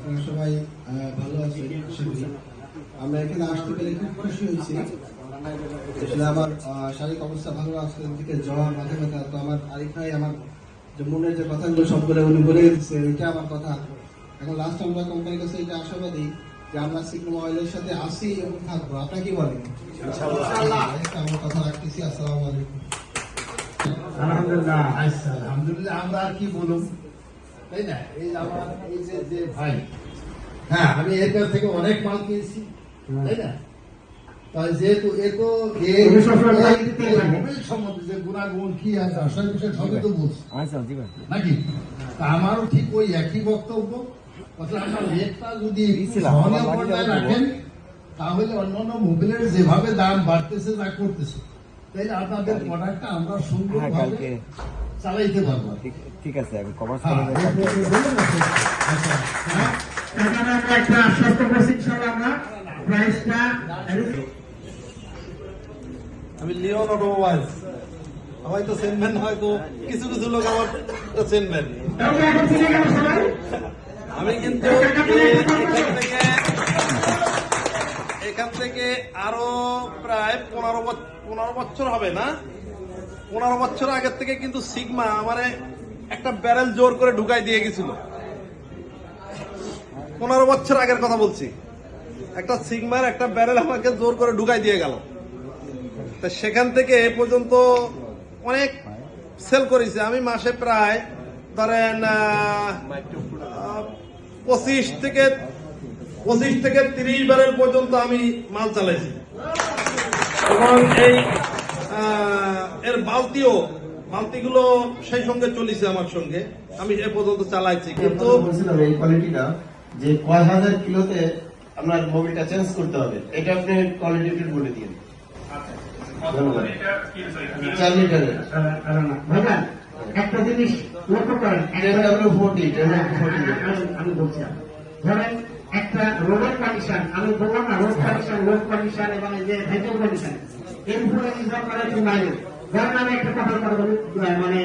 আপনারা সবাই ভালো আছেন আশা করি। আমরা এখানে আসতে পেরে খুব খুশি হয়েছি। আসলে আমার শারীরিক অবস্থা ভালো আছে, দিকে জ্বর, মাথা ব্যথা। তো আমার আরিফ ভাই আমার যে মনের যে কথাগুলো সবগুলো উনি বলে দিচ্ছে, এটা আমার কথা। এখন লাস্ট আমরা কোম্পানির কাছে এটা আশাবাদী যে আমরা সিগমা অয়েলের সাথে আসি এবং থাকবো। আপনারা কি বলেন? আমার কথা রাখতেছি। আসসালামু আলাইকুম। আলহামদুলিল্লাহ। আচ্ছা, আলহামদুলিল্লাহ আমরা আর কি বলুন, তাই না? এই আমার এই যে ভাই, হ্যাঁ আমি এর কাছ থেকে অনেক মাল কিনেছি, তাই না? তাই যেহেতু এ তো মোবাইল সম্বন্ধে যে গুণাগুণ কি আছে আসলে বিষয় সবই তো বলছি নাকি? তা আমারও ঠিক ওই একই বক্তব্য। অর্থাৎ আপনার রেটটা যদি সহনীয় পর্যায়ে রাখেন তাহলে অন্যান্য মোবাইলের যেভাবে দাম বাড়তেছে যা করতেছে, তাইলে আপনাদের প্রোডাক্টটা আমরা সুন্দরভাবে চালাইতে পারবো। ঠিক আছে, আমি কমার্স একটা আশ্বস্ত করছি ইনশাআল্লাহ আমরা প্রাইসটা। আমি লিওন অটোমোবাইলস, হয়তো চেনবেন, হয়তো কিছু কিছু লোক আমার চেনবেন। আমি কিন্তু এখান থেকে আরো প্রায় 15 বছর হবে না, 15 বছর আগের থেকে কিন্তু সিগমা আমারে একটা ব্যারেল জোর করে ঢুকাই দিয়ে গেছিল। 15 বছর আগের কথা বলছি, একটা সিগমার একটা ব্যারেল আমাকে জোর করে ঢুকাই দিয়ে গেল। তা সেখান থেকে এ পর্যন্ত অনেক সেল করেছি আমি। মাসে প্রায় ধরেন 25 থেকে 30 ব্যারেল পর্যন্ত আমি মাল চালাইছি। এবং এই এর বালতিগুলো সেই সঙ্গে চলেছে আমার সঙ্গে, আমি এ পর্যন্ত চালাইছি। কিন্তু বলছিলাম এই কোয়ালিটিটা যে কয় হাজার কিলোতে আপনার মোবিলটা চেঞ্জ করতে হবে, এটা আপনি কোয়ালিটি বলে দিন। 4 লিটারের একটা জিনিস লক্ষ্য করেন, আমি বলছিলাম ধরেন একটা রোডের কন্ডিশন, আমি বললাম না রোড কন্ডিশন এবং যে ভেহিকল কন্ডিশন, এর উপরে নির্ভর করে একটু মাইলেজ। ধরেন আমি একটা কথা মানে